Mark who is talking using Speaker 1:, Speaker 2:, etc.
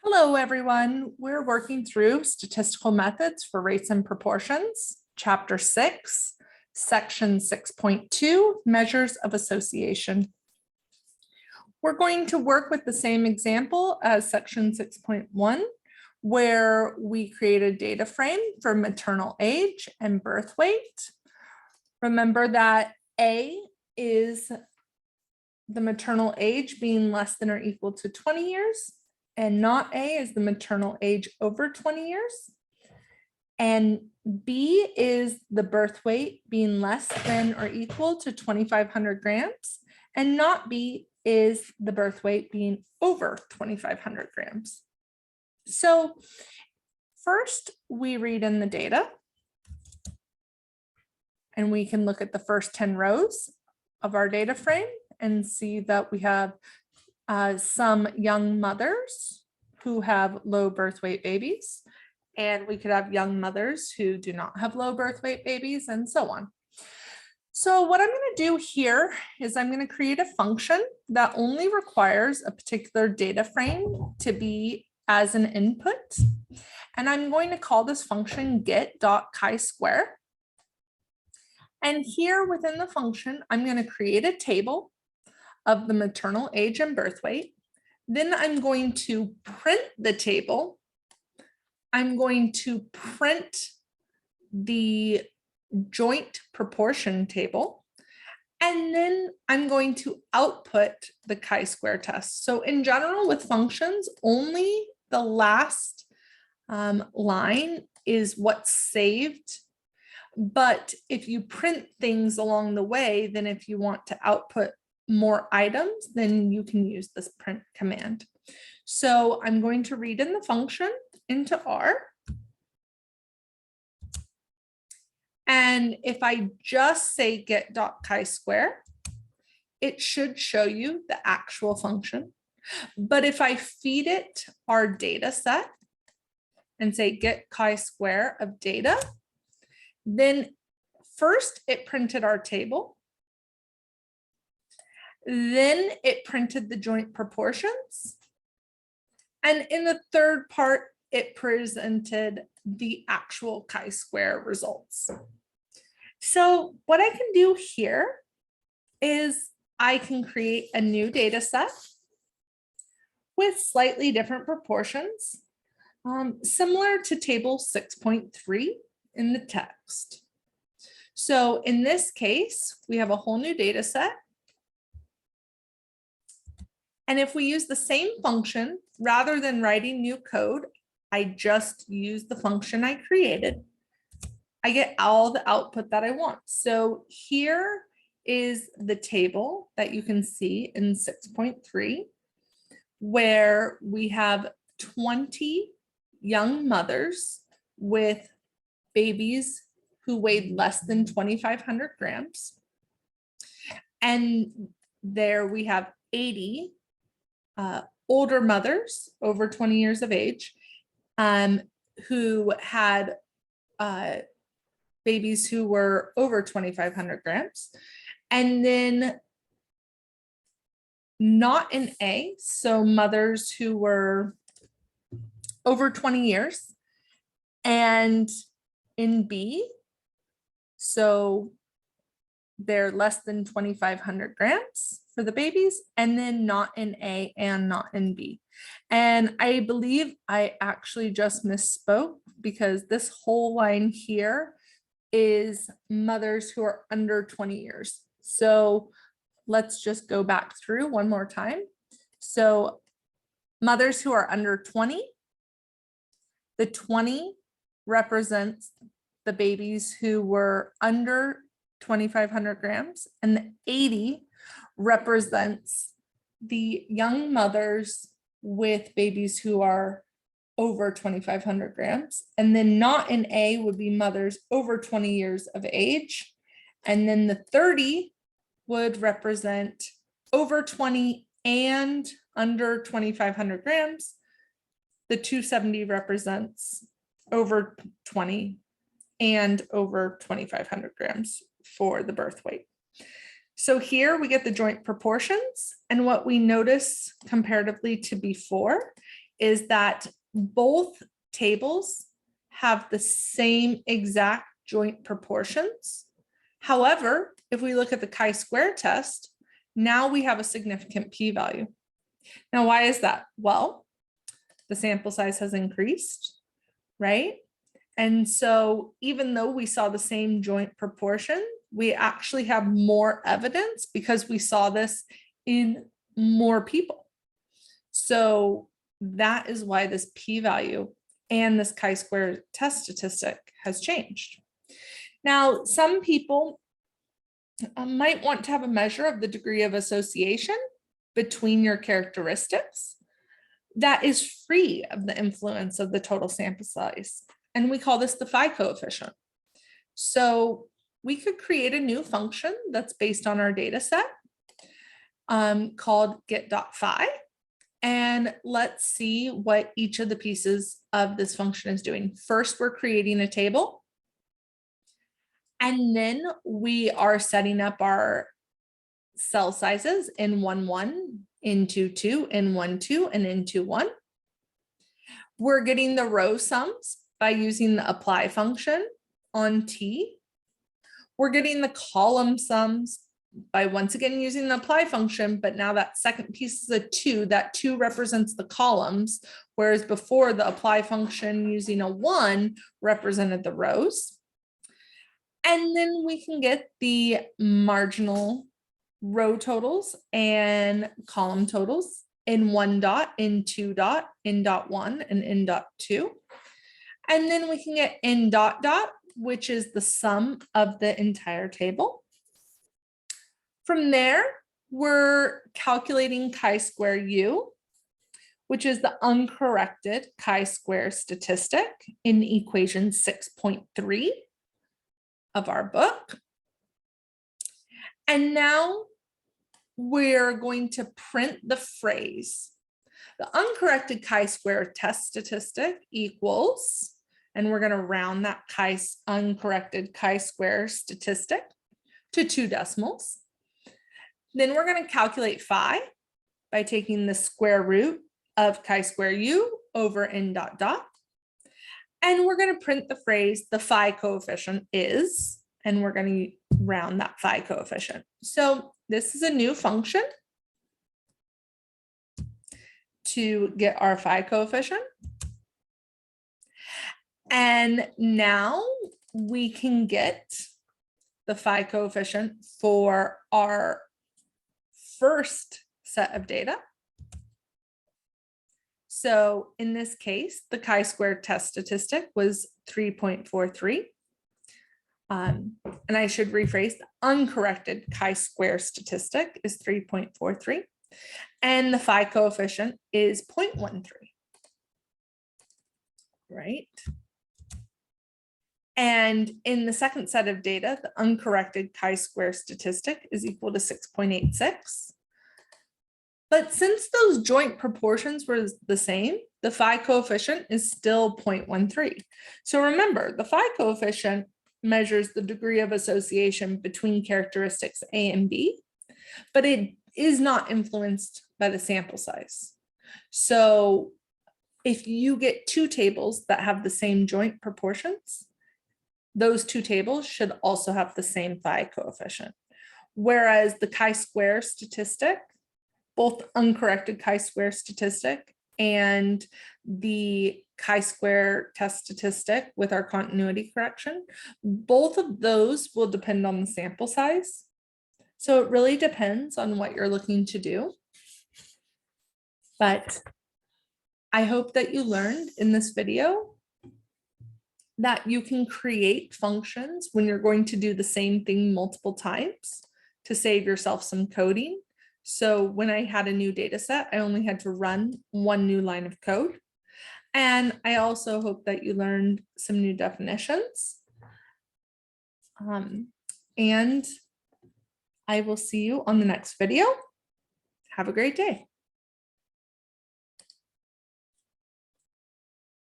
Speaker 1: Hello, everyone. We're working through statistical methods for rates and proportions, Chapter 6, Section 6.2, Measures of Association. We're going to work with the same example as Section 6.1, where we create a data frame for maternal age and birth weight. Remember that A is the maternal age being less than or equal to 20 years. And not A is the maternal age over 20 years. And B is the birth weight being less than or equal to 2,500 grams. And not B is the birth weight being over 2,500 grams. So first we read in the data. And we can look at the first 10 rows of our data frame and see that we have some young mothers who have low birth weight babies, and we could have young mothers who do not have low birth weight babies, and so on. So what I'm going to do here is I'm going to create a function that only requires a particular data frame to be as an input. And I'm going to call this function get.chi-square. And here within the function, I'm going to create a table of the maternal age and birth weight. Then I'm going to print the table. I'm going to print the joint proportion table. And then I'm going to output the chi-square test. So in general with functions, only the last line is what's saved. But if you print things along the way, then if you want to output more items, then you can use this print command. So I'm going to read in the function into R. And if I just say get.chi-square, it should show you the actual function. But if I feed it our data set and say get chi-square of data, then first it printed our table. Then it printed the joint proportions. And in the third part, it presented the actual chi-square results. So what I can do here is I can create a new data set with slightly different proportions, similar to table 6.3 in the text. So in this case, we have a whole new data set. And if we use the same function, rather than writing new code, I just use the function I created. I get all the output that I want. So here is the table that you can see in 6.3, where we have 20 young mothers with babies who weighed less than 2,500 grams. And there we have 80 older mothers over 20 years of age who had babies who were over 2,500 grams. And then not in A, so mothers who were over 20 years, and in B, so they're less than 2,500 grams for the babies, and then not in A and not in B. And I believe I actually just misspoke because this whole line here is mothers who are under 20 years. So let's just go back through one more time. So mothers who are under 20, the 20 represents the babies who were under 2,500 grams, and the 80 represents the young mothers with babies who are over 2,500 grams. And then not in A would be mothers over 20 years of age. And then the 30 would represent over 20 and under 2,500 grams. The 270 represents over 20 and over 2,500 grams for the birth weight. So here we get the joint proportions, and what we notice comparatively to before is that both tables have the same exact joint proportions. However, if we look at the chi-square test, now we have a significant p-value. Now, why is that? Well, the sample size has increased, right? And so even though we saw the same joint proportion, we actually have more evidence because we saw this in more people. So that is why this p-value and this chi-square test statistic has changed. Now, some people might want to have a measure of the degree of association between your characteristics that is free of the influence of the total sample size. And we call this the phi coefficient. So we could create a new function that's based on our data set called get.phi. And let's see what each of the pieces of this function is doing. First, we're creating a table. And then we are setting up our cell sizes in 1, 1, in 2, 2, in 1, 2, and in 2, 1. We're getting the row sums by using the apply function on T. We're getting the column sums by once again using the apply function, but now that second piece is a 2, that 2 represents the columns, whereas before the apply function using a 1 represented the rows. And then we can get the marginal row totals and column totals in 1 dot, in 2 dot, in dot 1, and in dot 2. And then we can get in dot dot, which is the sum of the entire table. From there, we're calculating chi-square U, which is the uncorrected chi-square statistic in equation 6.3 of our book. And now we're going to print the phrase. The uncorrected chi-square test statistic equals, and we're going to round that uncorrected chi-square statistic to 2 decimals. Then we're going to calculate phi by taking the square root of chi-square U over n dot dot. And we're going to print the phrase, the phi coefficient is, and we're going to round that phi coefficient. So this is a new function to get our phi coefficient. And now we can get the phi coefficient for our first set of data. So in this case, the chi-square test statistic was 3.43. And I should rephrase, the uncorrected chi-square statistic is 3.43. And the phi coefficient is 0.13. Right? And in the second set of data, the uncorrected chi-square statistic is equal to 6.86. But since those joint proportions were the same, the phi coefficient is still 0.13. So remember, the phi coefficient measures the degree of association between characteristics A and B, but it is not influenced by the sample size. So if you get 2 tables that have the same joint proportions, those 2 tables should also have the same phi coefficient. Whereas the chi-square statistic, both uncorrected chi-square statistic and the chi-square test statistic with our continuity correction, both of those will depend on the sample size. So it really depends on what you're looking to do. But I hope that you learned in this video that you can create functions when you're going to do the same thing multiple times to save yourself some coding. So when I had a new data set, I only had to run 1 new line of code. And I also hope that you learned some new definitions. And I will see you on the next video. Have a great day.